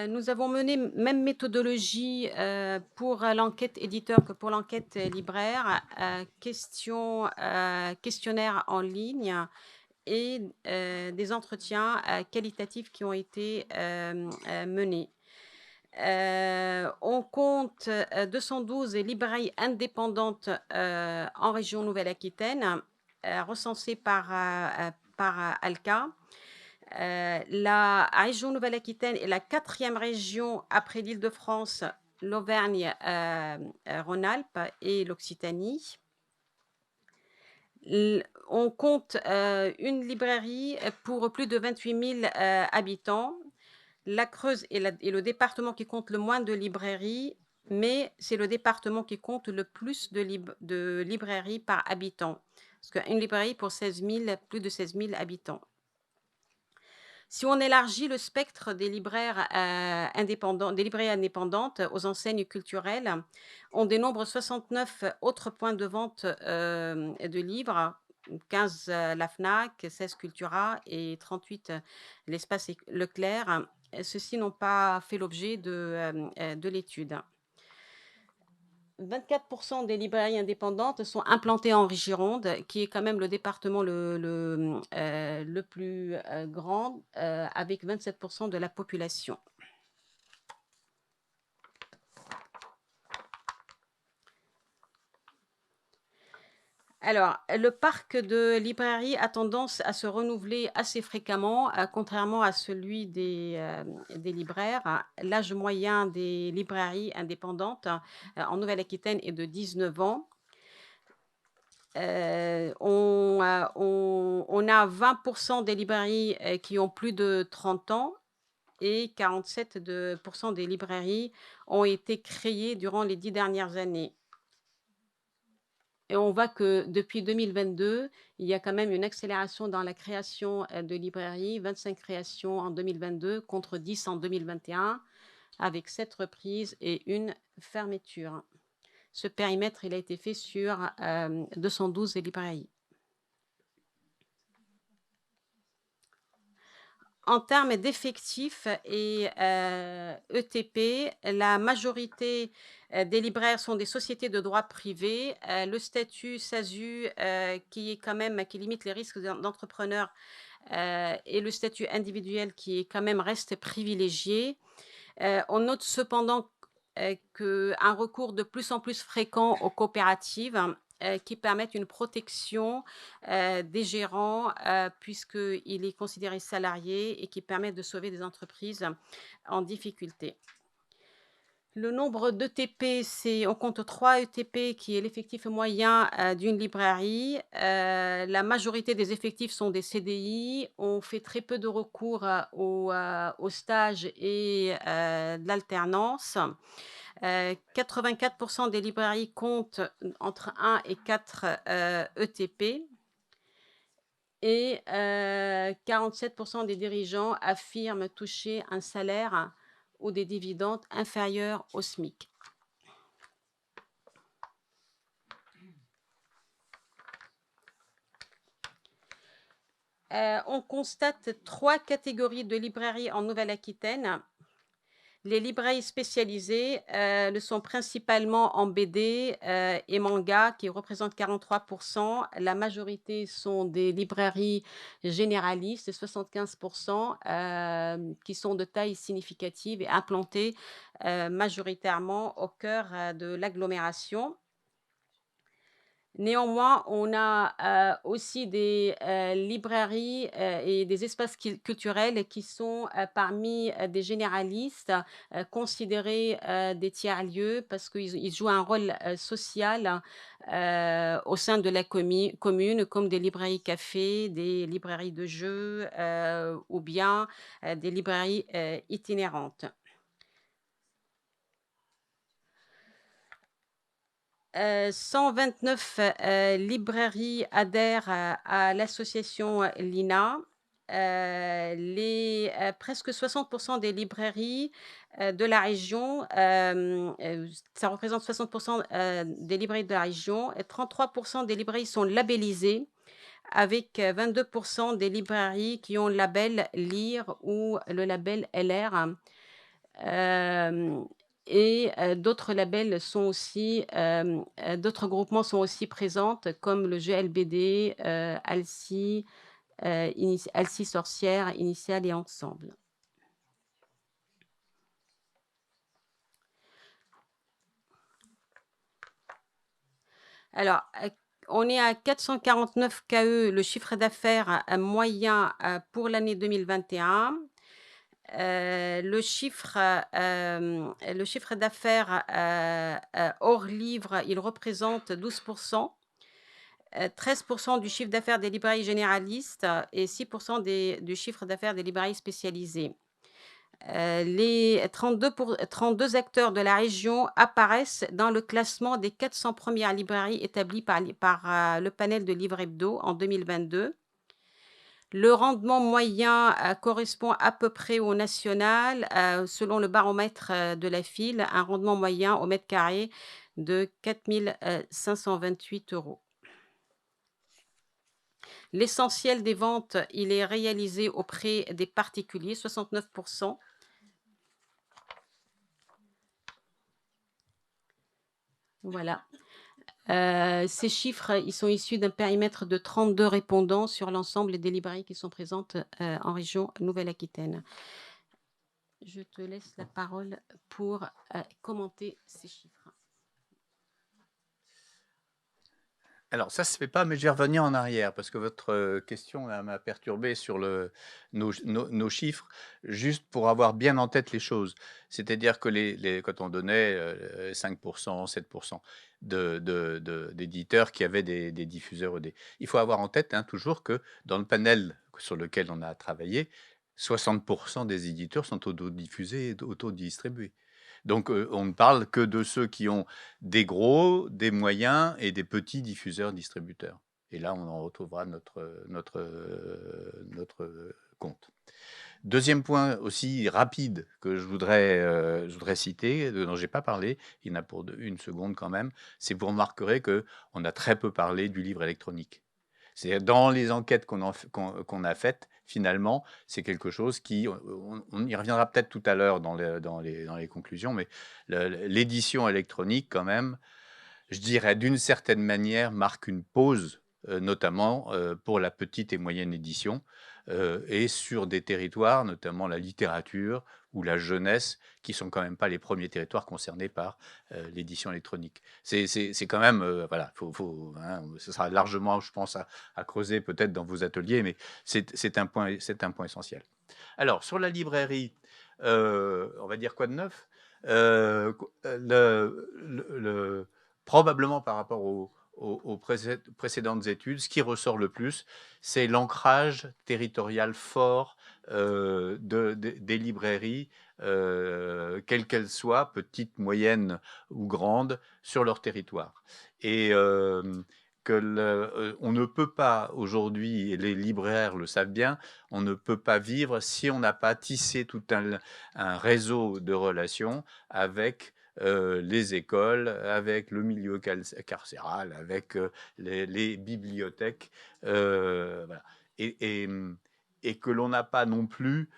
Nous avons mené même méthodologie, pour, l'enquête éditeur que pour l'enquête libraire, questionnaire en ligne et des entretiens, qualitatifs qui ont été, menés. On compte, 212 librairies indépendantes, en région Nouvelle-Aquitaine, recensées par Alca. La région Nouvelle-Aquitaine est la quatrième région après l'Île-de-France, l'Auvergne, Rhône-Alpes et l'Occitanie. On compte une librairie pour plus de 28 000 habitants. La Creuse est le département qui compte le moins de librairies, mais c'est le département qui compte le plus de librairies par habitant. Parce qu'une librairie pour plus de 16 000 habitants. Si on élargit le spectre des libraires indépendants, des librairies indépendantes aux enseignes culturelles, on dénombre 69 autres points de vente de livres, 15 la Fnac, 16 Cultura et 38 l'espace Leclerc. Ceux-ci n'ont pas fait l'objet de l'étude. 24% des librairies indépendantes sont implantées en Gironde, qui est quand même le département le plus grand, avec 27% de la population. Alors, le parc de librairies a tendance à se renouveler assez fréquemment, contrairement à celui des libraires. L'âge moyen des librairies indépendantes en Nouvelle-Aquitaine est de 19 ans. On a 20% des librairies qui ont plus de 30 ans et 47% des librairies ont été créées durant les 10 dernières années. Et on voit que depuis 2022, il y a quand même une accélération dans la création de librairies, 25 créations en 2022 contre 10 en 2021, avec 7 reprises et une fermeture. Ce périmètre, il a été fait sur 212 librairies. En termes d'effectifs et ETP, la majorité des libraires sont des sociétés de droit privé. Le statut SASU, qui limite les risques d'entrepreneurs, et le statut individuel qui est quand même reste privilégié. On note cependant qu'un recours de plus en plus fréquent aux coopératives qui permettent une protection des gérants puisqu'il est considéré salarié et qui permettent de sauver des entreprises en difficulté. Le nombre d'ETP, on compte 3 ETP qui est l'effectif moyen d'une librairie. La majorité des effectifs sont des CDI. On fait très peu de recours au stage et de l'alternance. 84% des librairies comptent entre 1 et 4 ETP. Et 47% des dirigeants affirment toucher un salaire ou des dividendes inférieurs au SMIC. On constate 3 catégories de librairies en Nouvelle-Aquitaine. Les librairies spécialisées le sont principalement en BD et manga qui représentent 43%. La majorité sont des librairies généralistes, 75%, qui sont de taille significative et implantées majoritairement au cœur de l'agglomération. Néanmoins, on a aussi des librairies et des espaces culturels qui sont parmi des généralistes, considérés des tiers-lieux parce qu'ils jouent un rôle social au sein de la commune, comme des librairies cafés, des librairies de jeux ou bien des librairies itinérantes. 129 librairies adhèrent à l'association LINA. Presque 60% des librairies de la région, ça représente 60% des librairies de la région, et 33% des librairies sont labellisées, avec 22% des librairies qui ont le label LIRE ou le label LR. Hem et d'autres labels sont aussi, d'autres groupements sont aussi présentes comme le GLBD, Alcy, Alcy Sorcière, Initial et Ensemble. Alors, on est à 449 KE, le chiffre d'affaires, moyen, pour l'année 2021. Le chiffre d'affaires, hors livre, il représente 12 13 du chiffre d'affaires des librairies généralistes et 6 du chiffre d'affaires des librairies spécialisées. Les 32 acteurs de la région apparaissent dans le classement des 400 premières librairies établies par le panel de Livre Hebdo en 2022. Le rendement moyen correspond à peu près au national, selon le baromètre de la FIL, un rendement moyen au mètre carré de 4 528 €. L'essentiel des ventes, il est réalisé auprès des particuliers, 69 Voilà. Ces chiffres, ils sont issus d'un périmètre de 32 répondants sur l'ensemble des librairies qui sont présentes, en région Nouvelle-Aquitaine. Je te laisse la parole pour, commenter ces chiffres. Alors ça se fait pas, mais je vais revenir en arrière parce que votre question là, m'a perturbé sur nos chiffres, juste pour avoir bien en tête les choses. C'est-à-dire que quand on donnait 5%, 7% d'éditeurs qui avaient des diffuseurs ED, il faut avoir en tête toujours que dans le panel sur lequel on a travaillé, 60% des éditeurs sont autodiffusés et autodistribués. Donc, on ne parle que de ceux qui ont des gros, des moyens et des petits diffuseurs-distributeurs. Et là, on en retrouvera notre compte. Deuxième point aussi rapide que je voudrais citer, dont j'ai pas parlé, il y en a pour une seconde quand même, c'est vous remarquerez qu'on a très peu parlé du livre électronique. C'est dans les enquêtes qu'on a faites, finalement, c'est quelque chose qui, on y reviendra peut-être tout à l'heure dans les conclusions, mais l'édition électronique, quand même, je dirais d'une certaine manière, marque une pause, notamment pour la petite et moyenne édition, et sur des territoires, notamment la littérature ou la jeunesse, qui sont quand même pas les premiers territoires concernés par l'édition électronique. C'est quand même, voilà, ce sera largement, je pense, à creuser peut-être dans vos ateliers, mais c'est un point essentiel. Alors, sur la librairie, on va dire quoi de neuf? Probablement par rapport aux précédentes études, ce qui ressort le plus, c'est l'ancrage territorial fort des librairies, quelles qu'elles soient, petites, moyennes ou grandes, sur leur territoire. Et on ne peut pas aujourd'hui, et les libraires le savent bien, on ne peut pas vivre si on n'a pas tissé tout un réseau de relations avec les écoles, avec le milieu carcéral, avec les bibliothèques, voilà. Et que l'on n'a pas non plus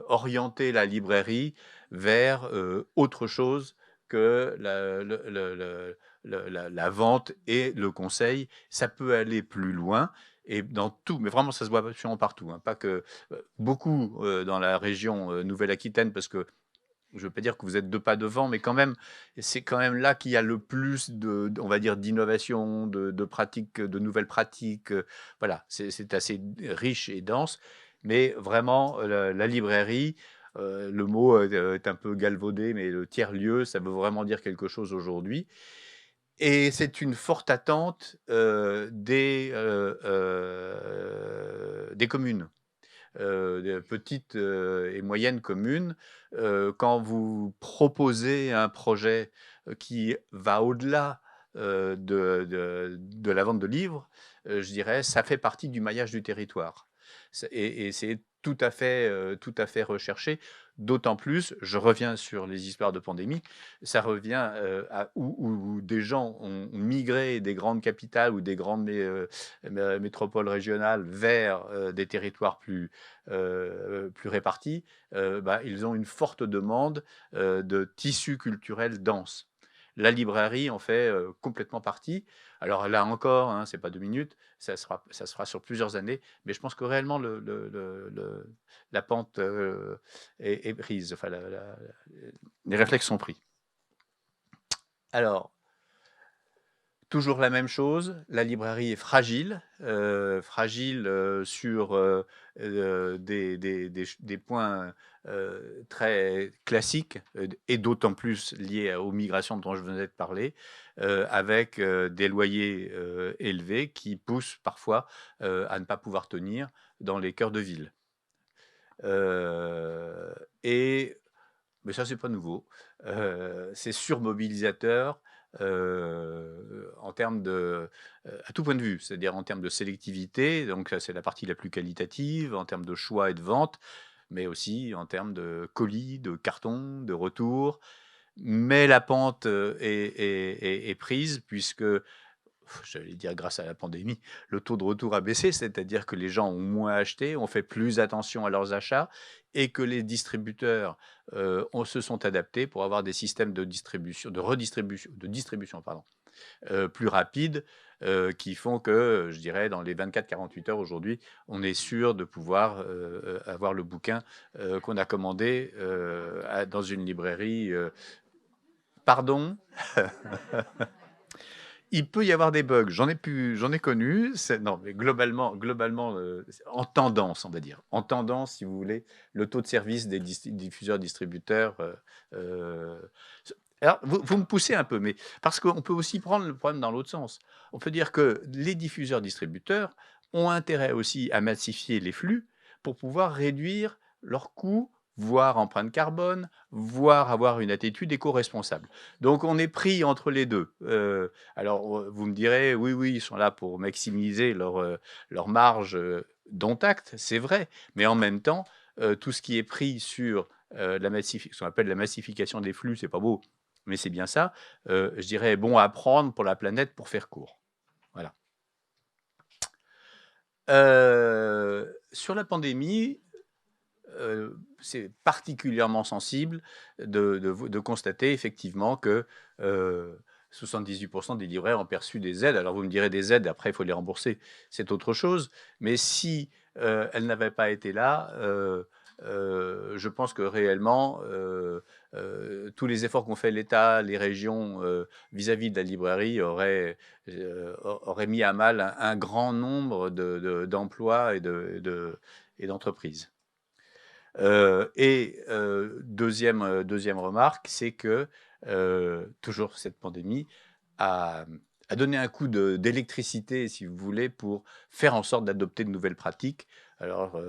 orienté la librairie vers autre chose que la vente et le conseil. Ça peut aller plus loin. Et dans tout, mais vraiment ça se voit absolument partout, hein, pas que beaucoup dans la région Nouvelle-Aquitaine, parce que je ne veux pas dire que vous êtes 2 pas devant, mais quand même, c'est quand même là qu'il y a le plus on va dire, d'innovation, de pratiques, de nouvelles pratiques. Voilà, c'est assez riche et dense. Mais vraiment, la librairie, le mot est un peu galvaudé, mais le tiers-lieu, ça veut vraiment dire quelque chose aujourd'hui. Et c'est une forte attente des communes. Des petites et moyennes communes, quand vous proposez un projet qui va au-delà de la vente de livres, je dirais, ça fait partie du maillage du territoire. Et c'est tout à fait recherché. D'autant plus, je reviens sur les histoires de pandémie, ça revient où des gens ont migré des grandes capitales ou des grandes métropoles régionales vers des territoires plus répartis. Bah, ils ont une forte demande de tissus culturels denses. La librairie en fait complètement partie. Alors là encore, hein, c'est pas 2 minutes, ça se fera sur plusieurs années, mais je pense que réellement la pente est prise, enfin les réflexes sont pris. Alors, toujours la même chose, la librairie est fragile, sur des points très classiques et d'autant plus liés aux migrations dont je venais de parler, avec des loyers élevés qui poussent parfois à ne pas pouvoir tenir dans les cœurs de ville. Et mais ça, c'est pas nouveau. C'est surmobilisateur en termes à tout point de vue, c'est-à-dire en termes de sélectivité, donc ça, c'est la partie la plus qualitative, en termes de choix et de vente, mais aussi en termes de colis, de cartons, de retours. Mais la pente est prise puisque j'allais dire grâce à la pandémie, le taux de retour a baissé, c'est-à-dire que les gens ont moins acheté, ont fait plus attention à leurs achats et que les distributeurs se sont adaptés pour avoir des systèmes de distribution, de distribution pardon, plus rapides qui font que, je dirais, dans les 24-48 heures aujourd'hui, on est sûr de pouvoir avoir le bouquin qu'on a commandé dans une librairie. Pardon. Il peut y avoir des bugs, j'en ai connu, non, mais globalement, en tendance, on va dire. En tendance, si vous voulez, le taux de service des diffuseurs-distributeurs. Alors, vous me poussez un peu, mais parce qu'on peut aussi prendre le problème dans l'autre sens. On peut dire que les diffuseurs-distributeurs ont intérêt aussi à massifier les flux pour pouvoir réduire leurs coûts, voire empreinte carbone, voire avoir une attitude éco-responsable. Donc on est pris entre les deux. Alors vous me direz, oui, oui, ils sont là pour maximiser leur marge, dont acte, c'est vrai, mais en même temps, tout ce qui est pris sur ce qu'on appelle la massification des flux, c'est pas beau, mais c'est bien ça, je dirais bon à prendre pour la planète pour faire court. Voilà. Sur la pandémie, c'est particulièrement sensible de constater effectivement que 78% des libraires ont perçu des aides. Alors vous me direz des aides, après il faut les rembourser, c'est autre chose. Mais si elles n'avaient pas été là, je pense que réellement, tous les efforts qu'ont fait l'État, les régions vis-à-vis de la librairie auraient mis à mal un grand nombre d'emplois et d'entreprises. Deuxième remarque, c'est que toujours cette pandémie a donné un coup d'électricité, si vous voulez, pour faire en sorte d'adopter de nouvelles pratiques. Alors,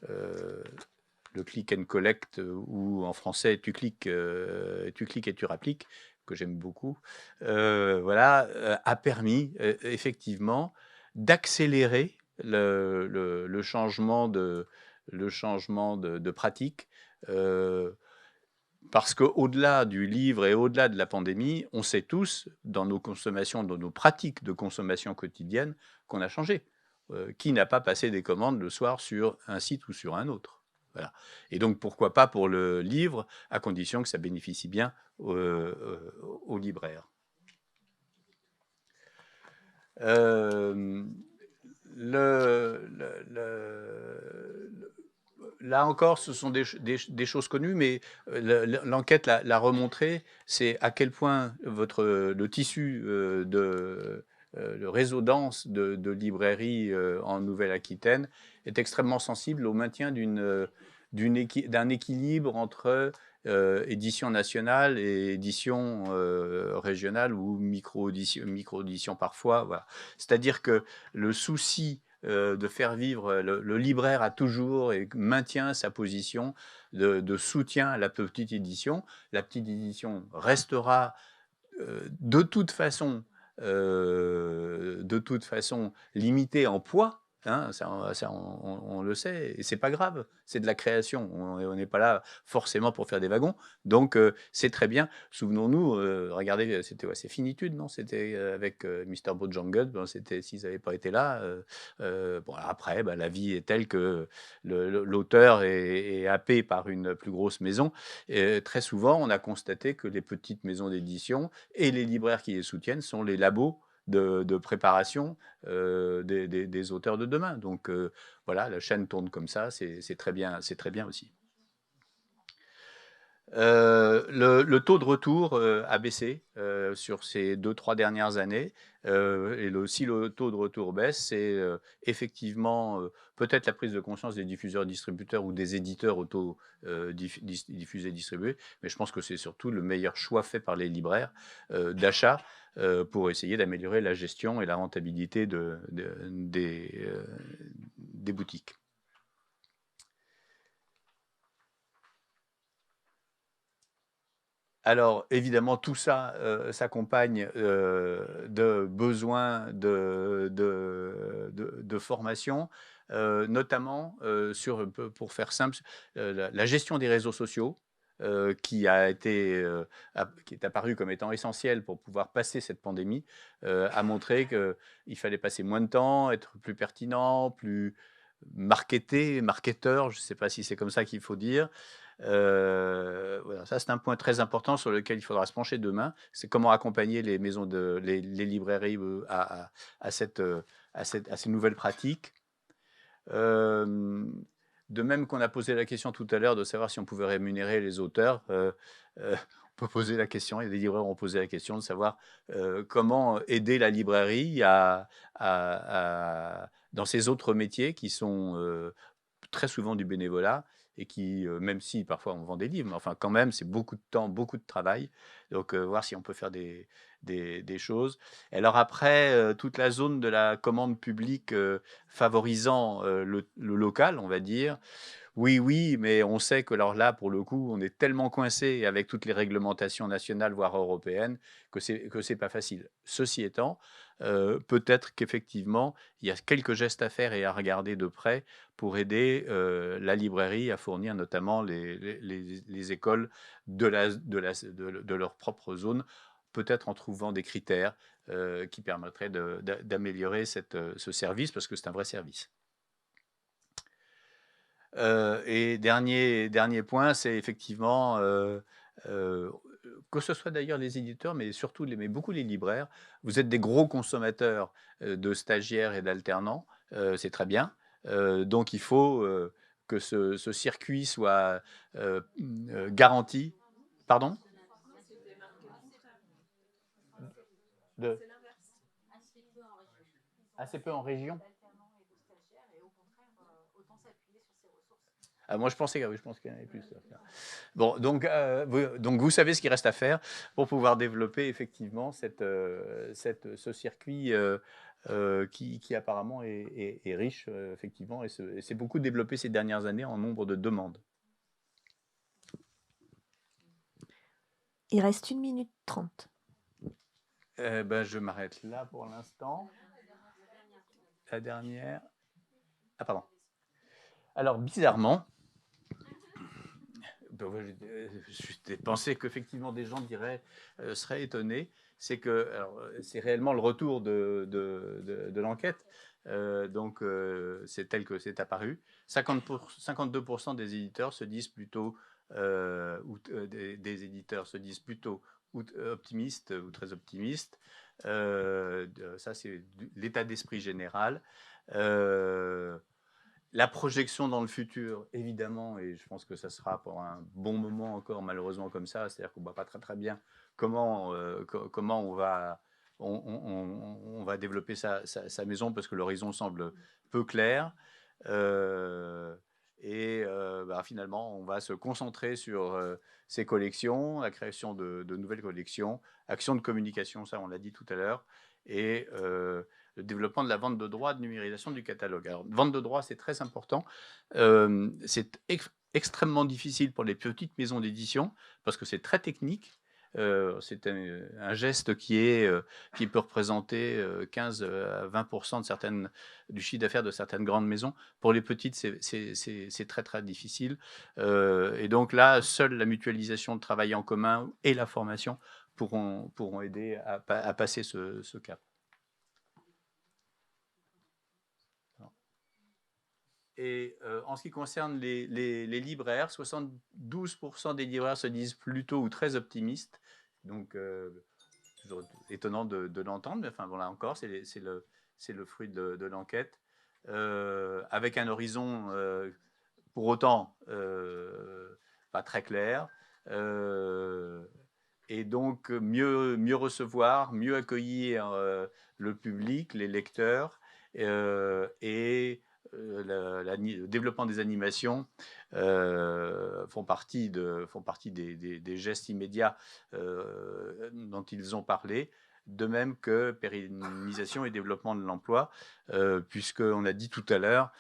le click and collect, ou en français, tu cliques et tu rappliques, que j'aime beaucoup, voilà, a permis effectivement d'accélérer le changement de pratique, parce qu'au-delà du livre et au-delà de la pandémie, on sait tous, dans nos consommations, dans nos pratiques de consommation quotidienne, qu'on a changé. Qui n'a pas passé des commandes le soir sur un site ou sur un autre? Voilà. Et donc, pourquoi pas pour le livre, à condition que ça bénéficie bien aux libraires. Là encore, ce sont des choses connues, mais l'enquête l'a remontré, c'est à quel point le tissu le réseau dense de librairies en Nouvelle-Aquitaine est extrêmement sensible au maintien d'un équilibre entre édition nationale et édition régionale ou micro-édition parfois. Voilà. C'est-à-dire que le souci de faire vivre, le libraire a toujours et maintient sa position de soutien à la petite édition. La petite édition restera de toute façon limitée en poids, hein, on le sait, et c'est pas grave, c'est de la création. On n'est pas là forcément pour faire des wagons, donc c'est très bien. Souvenons-nous, regardez, c'était c'est Finitude, non? C'était avec Mr. Bojangles. Bon, c'était s'ils n'avaient pas été là. Bon, après, bah, la vie est telle que l'auteur est happé par une plus grosse maison. Et très souvent, on a constaté que les petites maisons d'édition et les libraires qui les soutiennent sont les labos de préparation des auteurs de demain. Donc voilà, la chaîne tourne comme ça, c'est très bien aussi. Le taux de retour a baissé sur ces 2-3 dernières années. Si le taux de retour baisse, c'est effectivement peut-être la prise de conscience des diffuseurs-distributeurs ou des éditeurs diffusés distribués, mais je pense que c'est surtout le meilleur choix fait par les libraires d'achat pour essayer d'améliorer la gestion et la rentabilité des boutiques. Alors, évidemment, tout ça s'accompagne de besoins de formation, notamment pour faire simple, la gestion des réseaux sociaux, qui est apparu comme étant essentiel pour pouvoir passer cette pandémie, a montré qu'il fallait passer moins de temps, être plus pertinent, plus marketeur, je ne sais pas si c'est comme ça qu'il faut dire. Voilà, ça c'est un point très important sur lequel il faudra se pencher demain. C'est comment accompagner les les librairies à ces nouvelles pratiques. De même qu'on a posé la question tout à l'heure de savoir si on pouvait rémunérer les auteurs, on peut poser la question, et les libraires ont posé la question de savoir comment aider la librairie dans ces autres métiers qui sont très souvent du bénévolat et qui, même si parfois on vend des livres, mais enfin quand même c'est beaucoup de temps, beaucoup de travail. Donc voir si on peut faire des choses. Et alors après, toute la zone de la commande publique favorisant le local, on va dire. Oui, oui, mais on sait que alors là, pour le coup, on est tellement coincé avec toutes les réglementations nationales, voire européennes, que c'est pas facile. Ceci étant, peut-être qu'effectivement, il y a quelques gestes à faire et à regarder de près pour aider la librairie à fournir notamment les écoles de leur propre zone, peut-être en trouvant des critères qui permettraient d'améliorer ce service, parce que c'est un vrai service. Et dernier point, c'est effectivement, que ce soit d'ailleurs les éditeurs, mais surtout mais beaucoup les libraires, vous êtes des gros consommateurs de stagiaires et d'alternants, c'est très bien. Donc il faut que ce circuit soit garanti. Pardon? Assez peu en région. Ah, moi, je pensais oui, je pense qu'il y en avait plus. Bon, donc vous savez ce qu'il reste à faire pour pouvoir développer effectivement ce circuit qui apparemment est riche, effectivement, et s'est beaucoup développé ces dernières années en nombre de demandes. Il reste 1 minute 30. Je m'arrête là pour l'instant. La dernière. Ah, pardon. Alors, bizarrement, j'ai pensé qu'effectivement des gens seraient étonnés. C'est que c'est réellement le retour de l'enquête. Donc, c'est tel que c'est apparu. 52% des éditeurs se disent plutôt, des éditeurs se disent plutôt optimistes ou très optimistes. Ça, c'est l'état d'esprit général. La projection dans le futur, évidemment, et je pense que ça sera pour un bon moment encore, malheureusement, comme ça, c'est-à-dire qu'on ne voit pas très bien comment on va développer sa maison, parce que l'horizon semble peu clair. Finalement, on va se concentrer sur ces collections, la création de nouvelles collections, actions de communication, ça on l'a dit tout à l'heure, et le développement de la vente de droits, de numérisation du catalogue. Alors, vente de droits, c'est très important. C'est extrêmement difficile pour les petites maisons d'édition parce que c'est très technique. C'est un geste qui peut représenter 15 à 20% du chiffre d'affaires de certaines grandes maisons. Pour les petites, c'est très, très difficile. Et donc là, seule la mutualisation de travail en commun et la formation pourront aider à passer ce cap. Et en ce qui concerne les libraires, 72% des libraires se disent plutôt ou très optimistes. Donc, toujours étonnant de l'entendre, mais enfin, bon, là encore, c'est le fruit de l'enquête. Avec un horizon, pour autant, pas très clair. Et donc, mieux recevoir, mieux accueillir le public, les lecteurs, et le développement des animations font partie des gestes immédiats dont ils ont parlé, de même que pérennisation et développement de l'emploi, puisqu'on a dit tout à l'heure,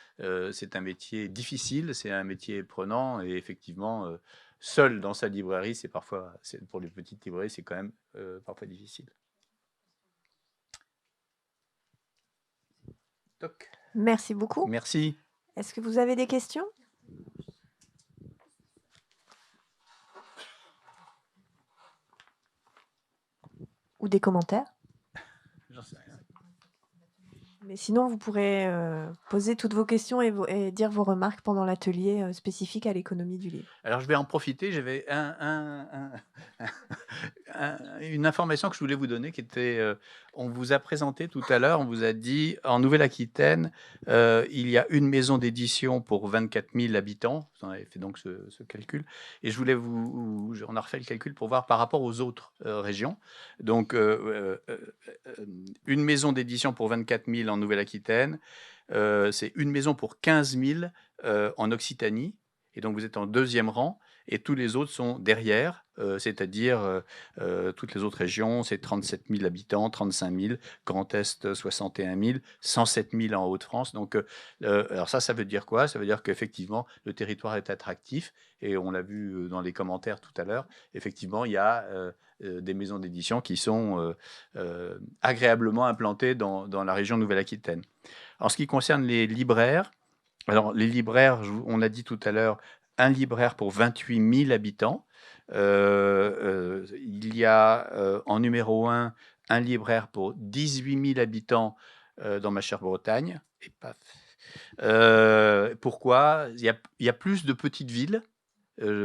c'est un métier difficile, c'est un métier prenant, et effectivement, seul dans sa librairie, pour les petites librairies, c'est quand même parfois difficile. Toc. Merci beaucoup. Merci. Est-ce que vous avez des questions? Ou des commentaires? J'en sais rien. Mais sinon, vous pourrez poser toutes vos questions et dire vos remarques pendant l'atelier spécifique à l'économie du livre. Alors, je vais en profiter. J'avais une information que je voulais vous donner qui était, on vous a présenté tout à l'heure, on vous a dit, en Nouvelle-Aquitaine, il y a une maison d'édition pour 24 000 habitants. Vous en avez fait donc ce calcul. Et je voulais on a refait le calcul pour voir par rapport aux autres régions. Donc, une maison d'édition pour 24 000 en Nouvelle-Aquitaine, c'est une maison pour 15 000 en Occitanie. Et donc, vous êtes en deuxième rang, et tous les autres sont derrière, c'est-à-dire toutes les autres régions, c'est 37 000 habitants, 35 000, Grand Est 61 000, 107 000 en Hauts-de-France. Donc, alors ça veut dire quoi? Ça veut dire qu'effectivement, le territoire est attractif, et on l'a vu dans les commentaires tout à l'heure, effectivement, il y a des maisons d'édition qui sont agréablement implantées dans la région Nouvelle-Aquitaine. En ce qui concerne les libraires, alors, les libraires, on a dit tout à l'heure, un libraire pour 28 000 habitants. Il y a en numéro 1, un libraire pour 18 000 habitants dans ma chère Bretagne. Et paf. Pourquoi? Il y a plus de petites villes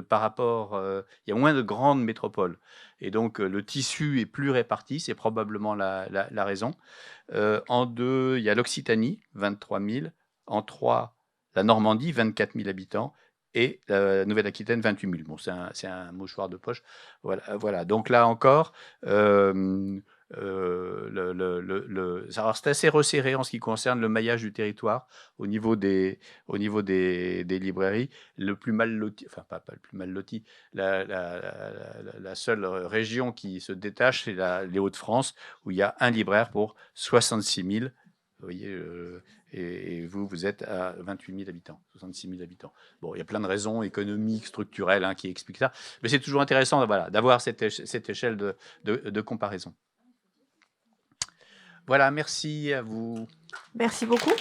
par rapport... il y a moins de grandes métropoles. Et donc, le tissu est plus réparti, c'est probablement la raison. En 2, il y a l'Occitanie, 23 000. En 3, la Normandie, 24 000 habitants, et la Nouvelle-Aquitaine, 28 000. Bon, c'est un mouchoir de poche. Voilà. Donc là encore, alors c'est assez resserré en ce qui concerne le maillage du territoire au niveau des librairies. Le plus mal loti, enfin pas le plus mal loti, la seule région qui se détache, c'est les Hauts-de-France, où il y a un libraire pour 66 000. Vous voyez, et vous êtes à 28 000 habitants, 66 000 habitants. Bon, il y a plein de raisons économiques, structurelles qui expliquent ça, mais c'est toujours intéressant d'avoir cette échelle de comparaison. Voilà, merci à vous. Merci beaucoup.